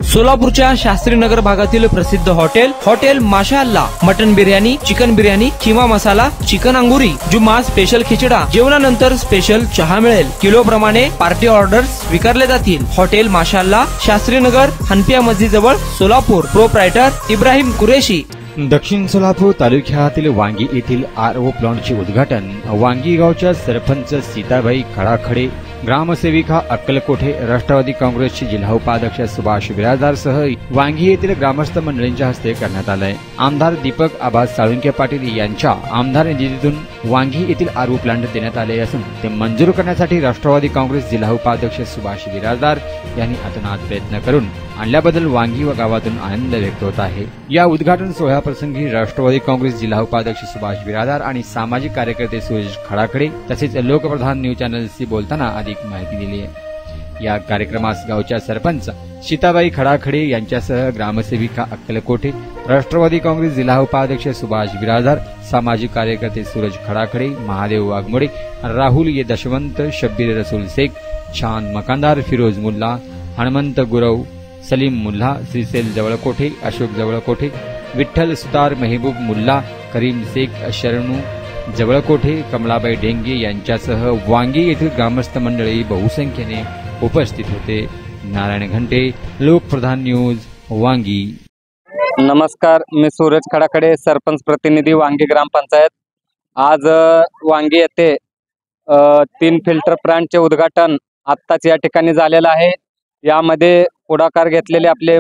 सोलापूरच्या शास्त्रीनगर भागातील प्रसिद्ध hotel Mashallah mutton biryani, chicken biryani, keema masala, chicken angoori, जुम्मा स्पेशल खिचडा, जेवणानंतर स्पेशल चहा मिळेल। किलो प्रमाणे पार्टी ऑर्डर्स स्वीकारले जातील। हॉटेल माशाअल्ला, शास्त्रीनगर, हनपिया मस्जिद जवळ, सोलापूर। प्रोप्रायटर इब्राहिम कुरेशी। दक्षिण सोलापूर तालुक्यातील वांगी येथील आरओ प्लांटचे उद्घाटन वांगी गावच्या सरपंच सीताबाई खडाखडे, ग्रामसेविका अक्कलकोठे, राष्ट्रवादी काँग्रेसचे जिल्हा उपाध्यक्ष सुभाष बिराजदार सह वांगी येथील ग्रामस्थ मंडळींच्या हस्ते करण्यात आले। आमदार दीपक आबा साळुंके पाटील यांच्या आमदार निधीतून वांगी येथील आरओ प्लांट देण्यात आले असून ते मंजूर करण्यासाठी राष्ट्रवादी काँग्रेस जिल्हा उपाध्यक्ष सुभाष बिराजदार यांनी अतोनात प्रयत्न करून आणल्याबद्दल वांगी व गावातून आनंद व्यक्त होत आहे। या उद्घाटन सोहळ्याप्रसंगी राष्ट्रवादी काँग्रेस जिल्हा उपाध्यक्ष सुभाष बिराजदार आणि सामाजिक कार्यकर्ते सुरेश खडाखडे तसेच लोकप्रधान न्यूज चॅनलशी बोलताना अधिक माहिती दिली आहे। या कार्यक्रमास गावच्या सरपंच सीताबाई खडाखडे यांच्यासह ग्रामसेविका अक्कलकोठे, राष्ट्रवादी काँग्रेस जिल्हा उपाध्यक्ष सुभाष बिराजदार, सामाजिक कार्यकर्ते सूरज खडाखडे, महादेव वाघमोडे, राहुल ये दशवंत, शब्बीर रसूल शेख, छान मकानदार, फिरोज मुल्ला, हनुमंत गुरव, सलीम मुल्ला, श्रीसेल जवळकोठे, अशोक जवळकोठे, विठ्ठल सुतार, मेहबूब मुल्ला, करीम शेख, शरणू जवळकोठे, कमलाबाई डेंगे यांच्यासह वांगी येथील ग्रामस्थ मंडळी बहुसंख्येने उपस्थित होते। नारायण घंटे, लोकप्रधान न्यूज, वांगी। नमस्कार, मी सूरज खडाखडे, सरपंच प्रतिनिधी, वांगी ग्रामपंचायत। आज वांगी येथे 3 फिल्टर प्लांटचे उद्घाटन आत्ताच या ठिकाणी झालेलं आहे। यामध्ये पुढाकार घेतलेले आपले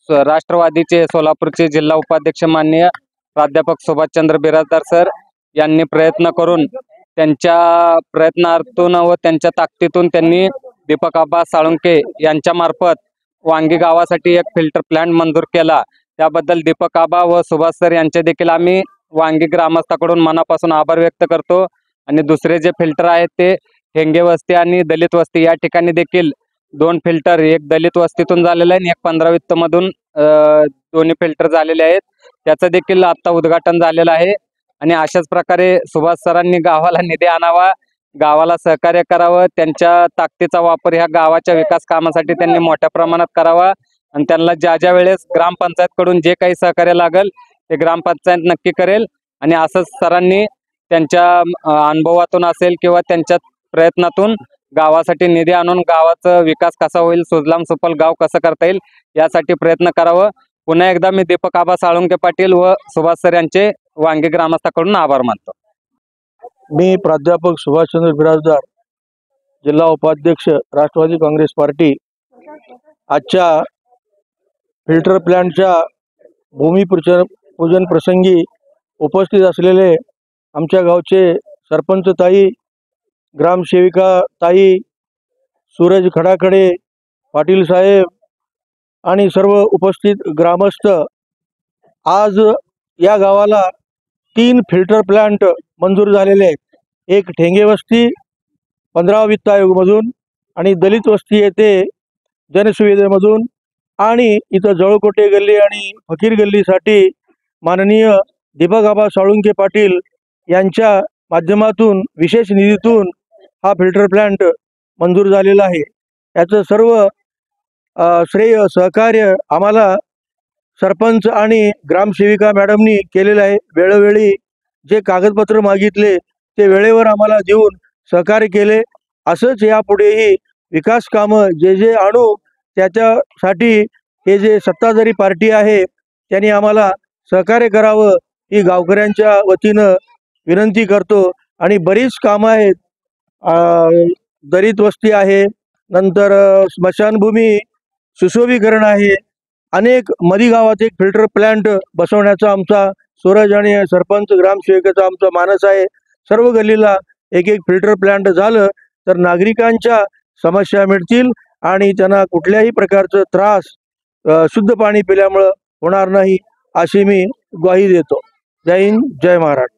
राष्ट्रवादीचे सोलापूरचे जिल्हा उपाध्यक्ष माननीय प्राध्यापक सुभाषचंद्र बिराजदार सर यांनी प्रयत्न करून त्यांच्या प्रयत्नातून व त्यांच्या ताकदीतून त्यांनी दीपक आबा साळुंके यांच्या मार्फत वांगी गावासाठी एक फिल्टर प्लांट मंजूर केला। त्याबद्दल दीपक आबा व सुभाष सर यांचे देखील आम्ही वांगी ग्रामस्थाकडून मनापासून आभार व्यक्त करतो। आणि दुसरे जे फिल्टर आहेत ते हेंगे वस्ती आणि दलित वस्ती या ठिकाणी देखील 2 फिल्टर, एक दलित वस्तीतून झालेला आहे आणि एक 15 वित्त मधून दोन्ही फिल्टर झालेले आहेत। त्याचं देखील आता उद्घाटन झालेलं आहे। आणि अशाच प्रकारे सुभाष सरांनी गावाला निधी आणावा, गावाला सहकार्य करावं, त्यांच्या ताकदीचा वापर ह्या गावाच्या विकास कामासाठी त्यांनी मोठ्या प्रमाणात करावा। आणि त्यांना ज्या वेळेस ग्रामपंचायतकडून जे काही सहकार्य लागेल ते ग्रामपंचायत नक्की करेल। आणि असंच सरांनी त्यांच्या अनुभवातून असेल किंवा त्यांच्या प्रयत्नातून गावासाठी निधी आणून गावाचा विकास कसा होईल, सुजलाम सुफल गाव कसं करता येईल यासाठी प्रयत्न करावं। पुन्हा एकदा मी दीपक आबा साळुंके पाटील व सुभाष सर यांचे वांगी ग्रामस्थाकडून आभार मानतो। मी प्राध्यापक सुभाषचंद्र बिराजदार, जिल्हा उपाध्यक्ष, राष्ट्रवादी काँग्रेस पार्टी। आजच्या फिल्टर प्लांटच्या भूमिपूजन प्रसंगी उपस्थित असलेले आमच्या गावचे सरपंच ताई, ग्रामसेविका ताई, सूरज खडाखडे पाटील साहेब आणि सर्व उपस्थित ग्रामस्थ, आज या गावाला 3 फिल्टर प्लांट मंजूर झालेले आहेत। एक ठेंगे वस्ती 15 वित्त आयोगमधून आणि दलित वस्ती येथे जनसुविधेमधून आणि इथं जवळकोटे गल्ली आणि फकीर गल्लीसाठी माननीय दीपक आबा साळुंके पाटील यांच्या माध्यमातून विशेष निधीतून हा फिल्टर प्लांट मंजूर झालेला आहे। याचं सर्व श्रेय सहकार्य आम्हाला सरपंच आणि ग्रामसेविका मॅडमनी केलेलं आहे। वेळोवेळी जे कागदपत्र मागितले ते वेळेवर आम्हाला देऊन सहकार्य केले। असंच यापुढेही विकास कामं जे आणू त्याच्यासाठी हे जे सत्ताधारी पार्टी आहे त्यांनी आम्हाला सहकार्य करावं ही गावकऱ्यांच्या वतीनं विनंती करतो। आणि बरीच कामं आहेत, दलित वस्ती आहे, नंतर स्मशानभूमी सुशोभीकरण आहे, अनेक मधी गावात एक फिल्टर प्लांट बसवण्याचा आमचा सूरज आणि सरपंच ग्रामसेवकाचा आमचा मानस आहे। सर्व गल्लीला एक फिल्टर प्लांट झालं तर नागरिकांच्या समस्या मिटतील आणि त्यांना कुठल्याही प्रकारचं त्रास शुद्ध पाणी पिल्यामुळे होणार नाही अशी मी ग्वाही देतो। जय हिंद, जय महाराष्ट्र।